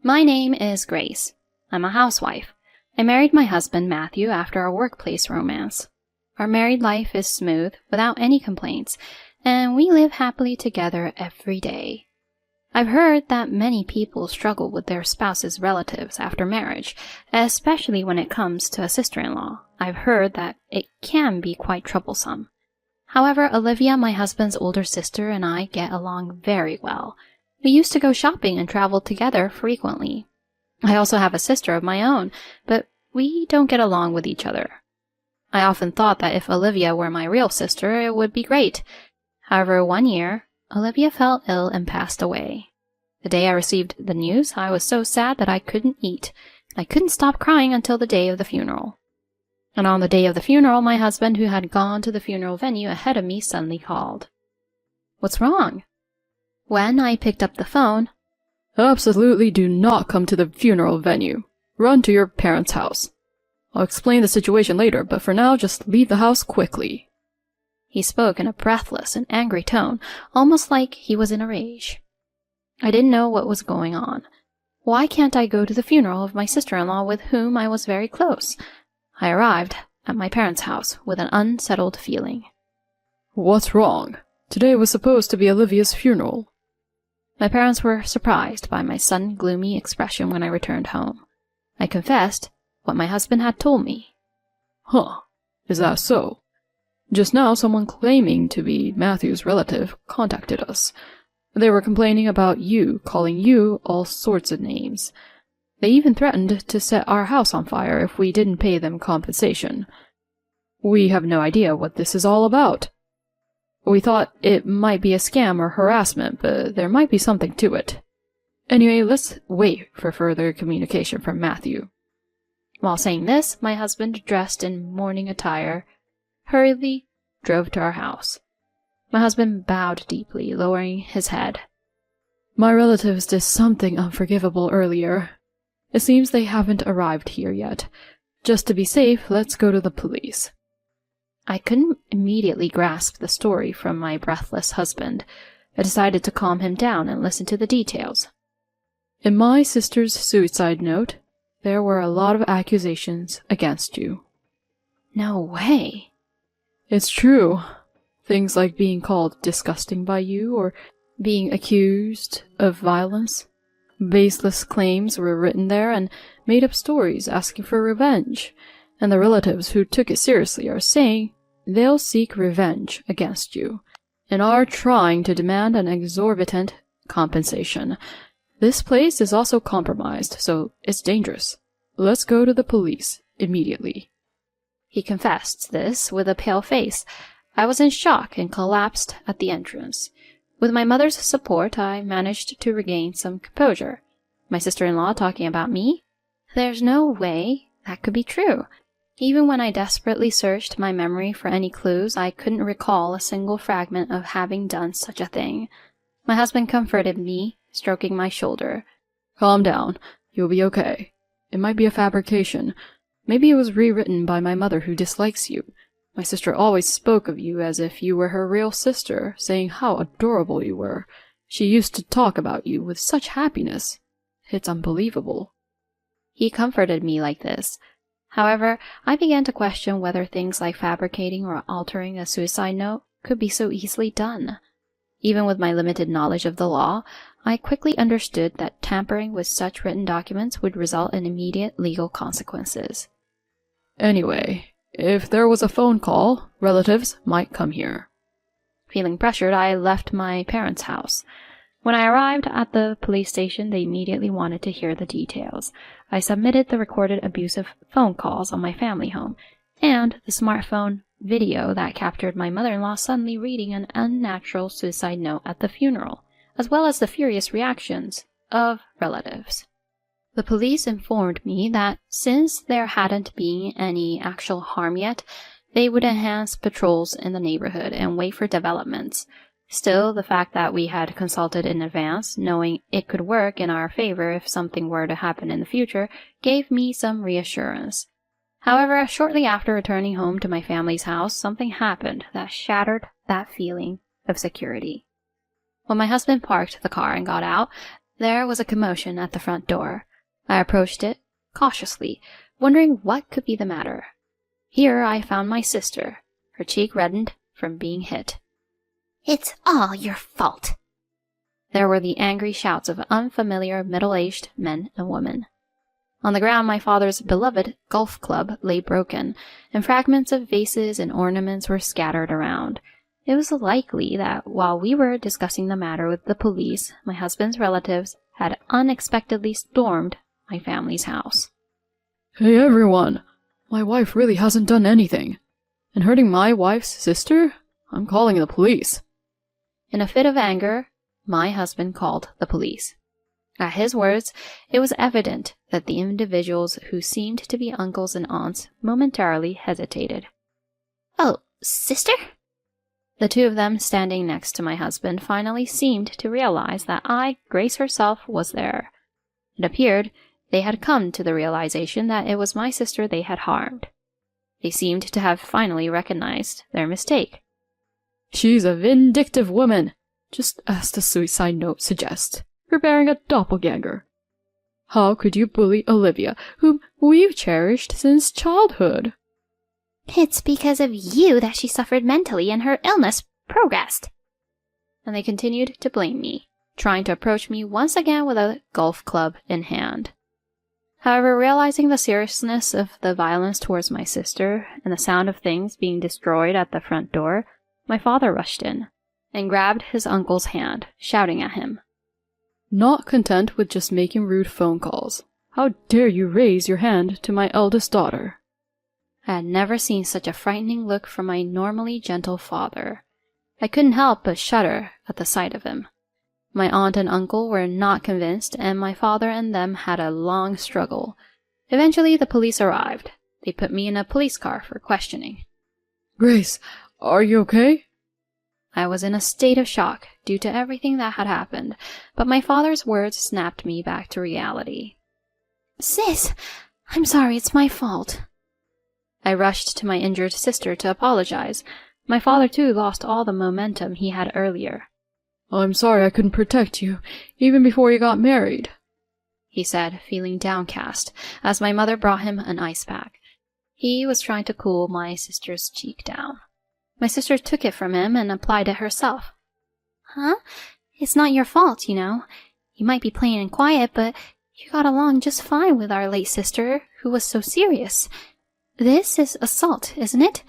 My name is Grace. I'm a housewife. I married my husband, Matthew, after our workplace romance. Our married life is smooth, without any complaints, and we live happily together every day. I've heard that many people struggle with their spouse's relatives after marriage, especially when it comes to a sister-in-law. I've heard that it can be quite troublesome. However, Olivia, my husband's older sister, and I get along very well. We used to go shopping and travel together frequently. I also have a sister of my own, but we don't get along with each other. I often thought that if Olivia were my real sister, it would be great. However, one year, Olivia fell ill and passed away. The day I received the news, I was so sad that I couldn't eat. I couldn't stop crying until the day of the funeral. And on the day of the funeral, my husband, who had gone to the funeral venue ahead of me, suddenly called. "What's wrong?" When I picked up the phone, "Absolutely do not come to the funeral venue. Run to your parents' house. I'll explain the situation later, but for now, just leave the house quickly." He spoke in a breathless and angry tone, almost like he was in a rage. I didn't know what was going on. Why can't I go to the funeral of my sister-in-law with whom I was very close? I arrived at my parents' house with an unsettled feeling. "What's wrong? Today was supposed to be Olivia's funeral." My parents were surprised by my sudden gloomy expression when I returned home. I confessed what my husband had told me. "Huh, is that so? Just now someone claiming to be Matthew's relative contacted us. They were complaining about you, calling you all sorts of names. They even threatened to set our house on fire if we didn't pay them compensation. We have no idea what this is all about. We thought it might be a scam or harassment, but there might be something to it. Anyway, let's wait for further communication from Matthew." While saying this, my husband, dressed in mourning attire, hurriedly drove to our house. My husband bowed deeply, lowering his head. "My relatives did something unforgivable earlier. It seems they haven't arrived here yet. Just to be safe, let's go to the police." I couldn't immediately grasp the story from my breathless husband. I decided to calm him down and listen to the details. "In my sister's suicide note, there were a lot of accusations against you." No way. "It's true. Things like being called disgusting by you or being accused of violence. Baseless claims were written there and made-up stories asking for revenge, and the relatives who took it seriously are saying they'll seek revenge against you and are trying to demand an exorbitant compensation. This place is also compromised, so it's dangerous. Let's go to the police immediately." He confessed this with a pale face. I was in shock and collapsed at the entrance. With my mother's support, I managed to regain some composure. My sister-in-law talking about me? There's no way that could be true. Even when I desperately searched my memory for any clues, I couldn't recall a single fragment of having done such a thing. My husband comforted me, stroking my shoulder. "Calm down. You'll be okay. It might be a fabrication. Maybe it was rewritten by my mother who dislikes you. My sister always spoke of you as if you were her real sister, saying how adorable you were. She used to talk about you with such happiness. It's unbelievable." He comforted me like this. However, I began to question whether things like fabricating or altering a suicide note could be so easily done. Even with my limited knowledge of the law, I quickly understood that tampering with such written documents would result in immediate legal consequences. "Anyway, if there was a phone call, relatives might come here." Feeling pressured, I left my parents' house. When I arrived at the police station, they immediately wanted to hear the details. I submitted the recorded abusive phone calls on my family home, and the smartphone video that captured my mother-in-law suddenly reading an unnatural suicide note at the funeral, as well as the furious reactions of relatives. The police informed me that since there hadn't been any actual harm yet, they would enhance patrols in the neighborhood and wait for developments. Still, the fact that we had consulted in advance, knowing it could work in our favor if something were to happen in the future, gave me some reassurance. However, shortly after returning home to my family's house, something happened that shattered that feeling of security. When my husband parked the car and got out, There was a commotion at the front door. I approached it cautiously, wondering what could be the matter. Here I found my sister. Her cheek reddened from being hit. "It's all your fault." There were the angry shouts of unfamiliar middle-aged men and women. On the ground, my father's beloved golf club lay broken, and fragments of vases and ornaments were scattered around. It was likely that while we were discussing the matter with the police, my husband's relatives had unexpectedly stormed my family's house. Hey everyone! My wife really hasn't done anything. And hurting my wife's sister? I'm calling the police. In a fit of anger, my husband called the police. At his words, it was evident that the individuals who seemed to be uncles and aunts momentarily hesitated. "Oh, sister?" The two of them standing next to my husband finally seemed to realize that Grace herself, was there. It appeared they had come to the realization that it was my sister they had harmed. They seemed to have finally recognized their mistake. She's a vindictive woman, just as the suicide note suggests, preparing a doppelganger. How could you bully Olivia, whom we've cherished since childhood? "It's because of you that she suffered mentally and her illness progressed." And they continued to blame me, trying to approach me once again with a golf club in hand. However, realizing the seriousness of the violence towards my sister and the sound of things being destroyed at the front door, my father rushed in and grabbed his uncle's hand, shouting at him. Not content with just making rude phone calls, how dare you raise your hand to my eldest daughter? I had never seen such a frightening look from my normally gentle father. I couldn't help but shudder at the sight of him. My aunt and uncle were not convinced, and my father and them had a long struggle. Eventually, the police arrived. They put me in a police car for questioning. Grace, are you okay? I was in a state of shock due to everything that had happened, but my father's words snapped me back to reality. "Sis, I'm sorry, it's my fault." I rushed to my injured sister to apologize. My father, too, lost all the momentum he had earlier. I'm sorry I couldn't protect you, even before you got married, he said, feeling downcast, as my mother brought him an ice pack. He was trying to cool my sister's cheek down. My sister took it from him and applied it herself. "Huh? It's not your fault, you know. You might be plain and quiet, but you got along just fine with our late sister, who was so serious. This is assault, isn't it?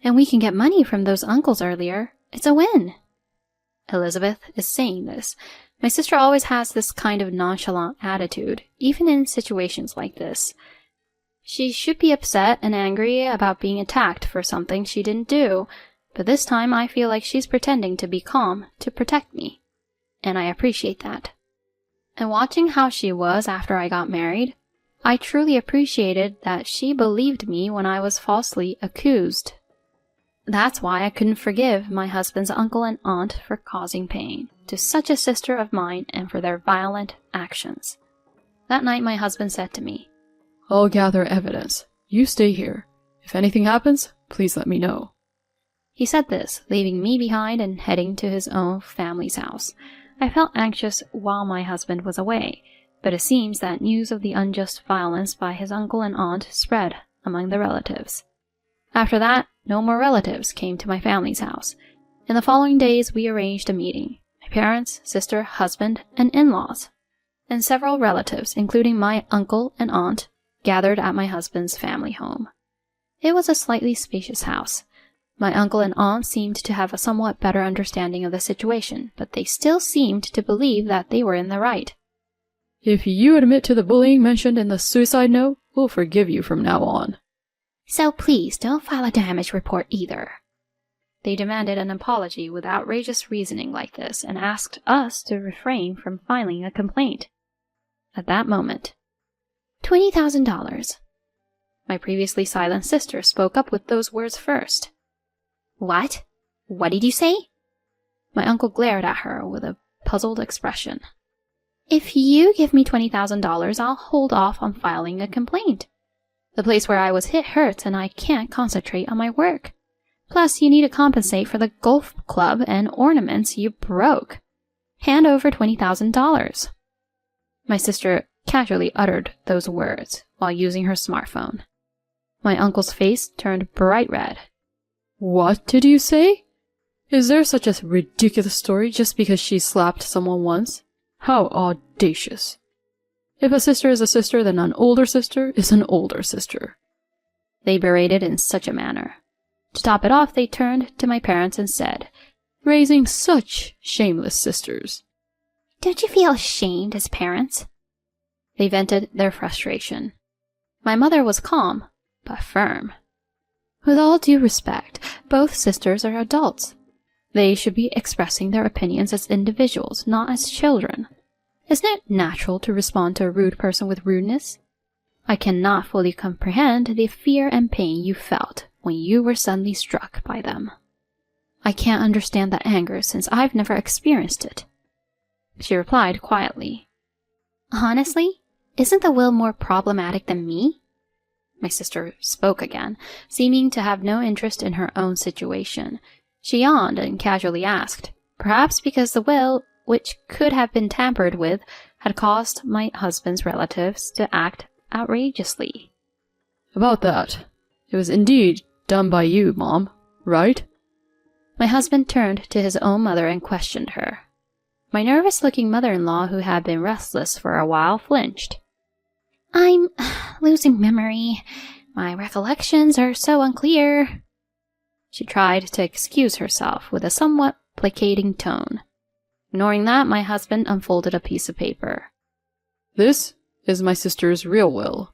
And we can get money from those uncles earlier. It's a win." Elizabeth is saying this. My sister always has this kind of nonchalant attitude, even in situations like this. She should be upset and angry about being attacked for something she didn't do, but this time I feel like she's pretending to be calm to protect me, and I appreciate that. And watching how she was after I got married, I truly appreciated that she believed me when I was falsely accused. That's why I couldn't forgive my husband's uncle and aunt for causing pain to such a sister of mine and for their violent actions. That night my husband said to me, I'll gather evidence. You stay here. If anything happens, please let me know. He said this, leaving me behind and heading to his own family's house. I felt anxious while my husband was away, but it seems that news of the unjust violence by his uncle and aunt spread among the relatives. After that, no more relatives came to my family's house. In the following days, we arranged a meeting. My parents, sister, husband, and in-laws, and several relatives, including my uncle and aunt, gathered at my husband's family home. It was a slightly spacious house. My uncle and aunt seemed to have a somewhat better understanding of the situation, but they still seemed to believe that they were in the right. If you admit to the bullying mentioned in the suicide note, we'll forgive you from now on. So please don't file a damage report either. They demanded an apology with outrageous reasoning like this and asked us to refrain from filing a complaint. At that moment, $20,000. My previously silent sister spoke up with those words first. What? What did you say? My uncle glared at her with a puzzled expression. If you give me $20,000, I'll hold off on filing a complaint. The place where I was hit hurts and I can't concentrate on my work. Plus, you need to compensate for the golf club and ornaments you broke. Hand over $20,000. My sister casually uttered those words while using her smartphone. My uncle's face turned bright red. What did you say? Is there such a ridiculous story just because she slapped someone once? How audacious. If a sister is a sister, then an older sister is an older sister. They berated in such a manner. To top it off, they turned to my parents and said, Raising such shameless sisters. Don't you feel ashamed as parents? They vented their frustration. My mother was calm, but firm. With all due respect, both sisters are adults. They should be expressing their opinions as individuals, not as children. Isn't it natural to respond to a rude person with rudeness? I cannot fully comprehend the fear and pain you felt when you were suddenly struck by them. I can't understand that anger since I've never experienced it. She replied quietly. Honestly, isn't the will more problematic than me? My sister spoke again, seeming to have no interest in her own situation. She yawned and casually asked, perhaps because the will, which could have been tampered with, had caused my husband's relatives to act outrageously. About that, it was indeed done by you, Mom, right? My husband turned to his own mother and questioned her. My nervous-looking mother-in-law, who had been restless for a while, flinched. I'm losing memory. My recollections are so unclear. She tried to excuse herself with a somewhat placating tone. Ignoring that, my husband unfolded a piece of paper. This is my sister's real will.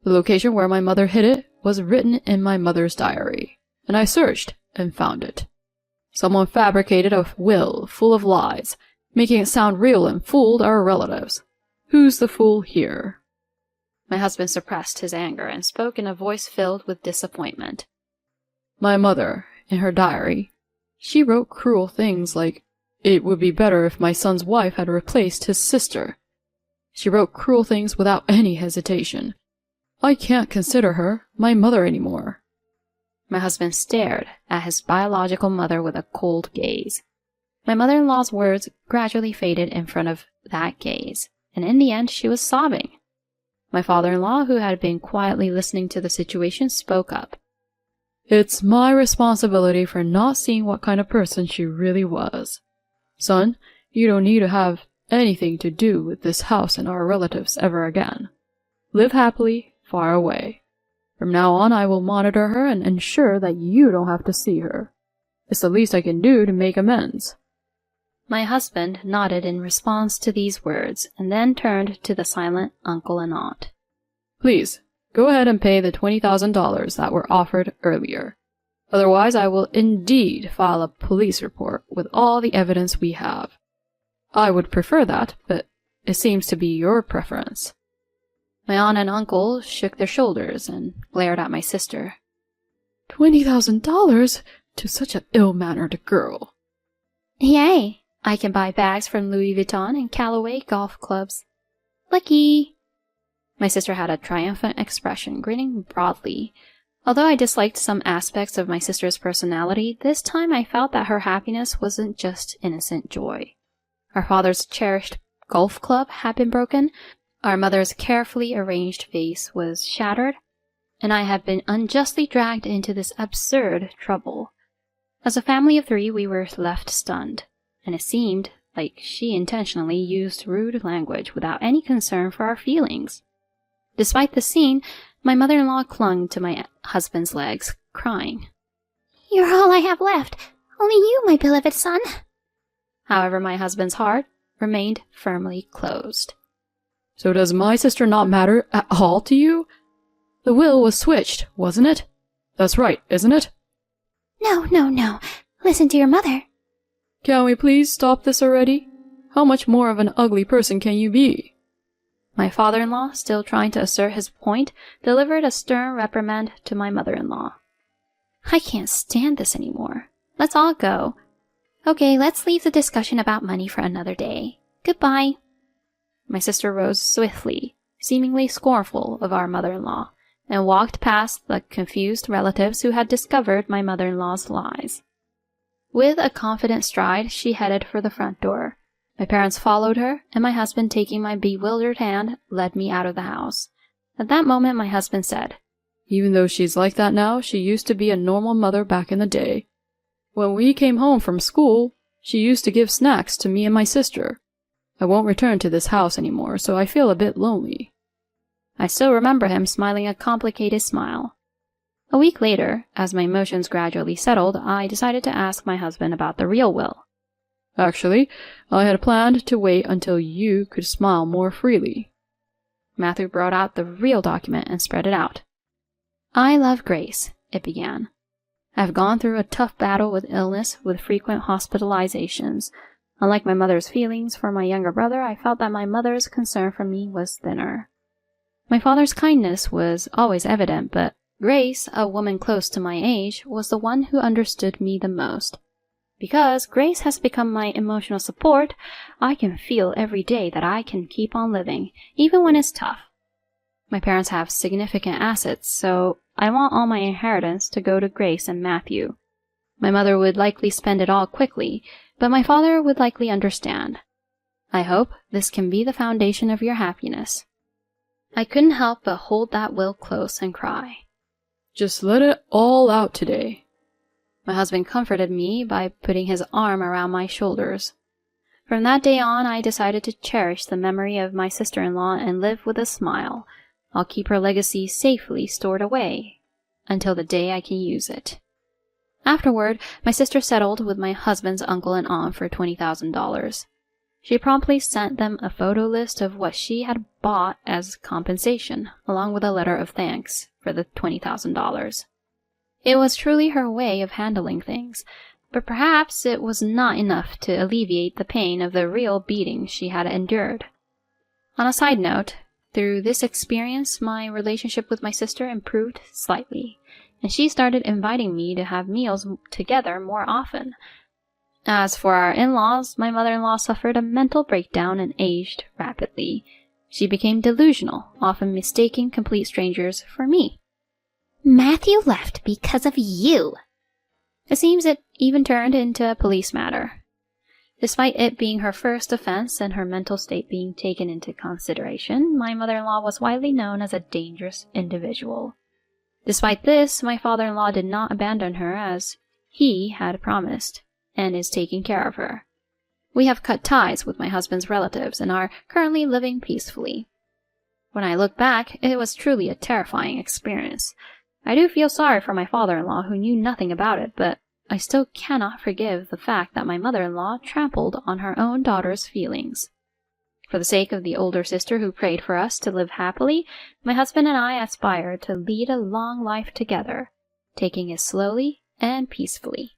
The location where my mother hid it was written in my mother's diary, and I searched and found it. Someone fabricated a will full of lies, making it sound real and fooled our relatives. Who's the fool here? My husband suppressed his anger and spoke in a voice filled with disappointment. My mother, in her diary, she wrote cruel things like, "It would be better if my son's wife had replaced his sister." She wrote cruel things without any hesitation. I can't consider her my mother anymore. My husband stared at his biological mother with a cold gaze. My mother-in-law's words gradually faded in front of that gaze, and in the end she was sobbing. My father-in-law, who had been quietly listening to the situation, spoke up. It's my responsibility for not seeing what kind of person she really was. Son, you don't need to have anything to do with this house and our relatives ever again. Live happily, far away. From now on, I will monitor her and ensure that you don't have to see her. It's the least I can do to make amends. My husband nodded in response to these words, and then turned to the silent uncle and aunt. Please, go ahead and pay the $20,000 that were offered earlier. Otherwise, I will indeed file a police report with all the evidence we have. I would prefer that, but it seems to be your preference. My aunt and uncle shook their shoulders and glared at my sister. $20,000 to such an ill-mannered girl. Yay! I can buy bags from Louis Vuitton and Callaway golf clubs. Lucky! My sister had a triumphant expression, grinning broadly. Although I disliked some aspects of my sister's personality, this time I felt that her happiness wasn't just innocent joy. Our father's cherished golf club had been broken, our mother's carefully arranged vase was shattered, and I had been unjustly dragged into this absurd trouble. As a family of three, we were left stunned, and it seemed like she intentionally used rude language without any concern for our feelings. Despite the scene, my mother-in-law clung to my husband's legs, crying. You're all I have left. Only you, my beloved son. However, my husband's heart remained firmly closed. So does my sister not matter at all to you? The will was switched, wasn't it? That's right, isn't it? No. Listen to your mother. Can we please stop this already? How much more of an ugly person can you be? My father-in-law, still trying to assert his point, delivered a stern reprimand to my mother-in-law. I can't stand this anymore. Let's all go. Okay, let's leave the discussion about money for another day. Goodbye. My sister rose swiftly, seemingly scornful of our mother-in-law, and walked past the confused relatives who had discovered my mother-in-law's lies. With a confident stride, she headed for the front door, My parents followed her, and my husband, taking my bewildered hand, led me out of the house. At that moment, my husband said, "Even though she's like that now, she used to be a normal mother back in the day. When we came home from school, she used to give snacks to me and my sister. I won't return to this house anymore, so I feel a bit lonely." I still remember him smiling a complicated smile. A week later, as my emotions gradually settled, I decided to ask my husband about the real will. "Actually, I had planned to wait until you could smile more freely." Matthew brought out the real document and spread it out. "I love Grace," it began. "I have gone through a tough battle with illness, with frequent hospitalizations. Unlike my mother's feelings for my younger brother, I felt that my mother's concern for me was thinner. My father's kindness was always evident, but Grace, a woman close to my age, was the one who understood me the most. Because Grace has become my emotional support, I can feel every day that I can keep on living, even when it's tough. My parents have significant assets, so I want all my inheritance to go to Grace and Matthew. My mother would likely spend it all quickly, but my father would likely understand. I hope this can be the foundation of your happiness." I couldn't help but hold that will close and cry. "Just let it all out today." My husband comforted me by putting his arm around my shoulders. From that day on, I decided to cherish the memory of my sister-in-law and live with a smile. I'll keep her legacy safely stored away until the day I can use it. Afterward, my sister settled with my husband's uncle and aunt for $20,000. She promptly sent them a photo list of what she had bought as compensation, along with a letter of thanks for the $20,000. It was truly her way of handling things, but perhaps it was not enough to alleviate the pain of the real beating she had endured. On a side note, through this experience, my relationship with my sister improved slightly, and she started inviting me to have meals together more often. As for our in-laws, my mother-in-law suffered a mental breakdown and aged rapidly. She became delusional, often mistaking complete strangers for me. Matthew left because of you. It seems it even turned into a police matter. Despite it being her first offense and her mental state being taken into consideration, my mother-in-law was widely known as a dangerous individual. Despite this, my father-in-law did not abandon her as he had promised, and is taking care of her. We have cut ties with my husband's relatives and are currently living peacefully. When I look back, it was truly a terrifying experience. I do feel sorry for my father-in-law who knew nothing about it, but I still cannot forgive the fact that my mother-in-law trampled on her own daughter's feelings. For the sake of the older sister who prayed for us to live happily, my husband and I aspire to lead a long life together, taking it slowly and peacefully.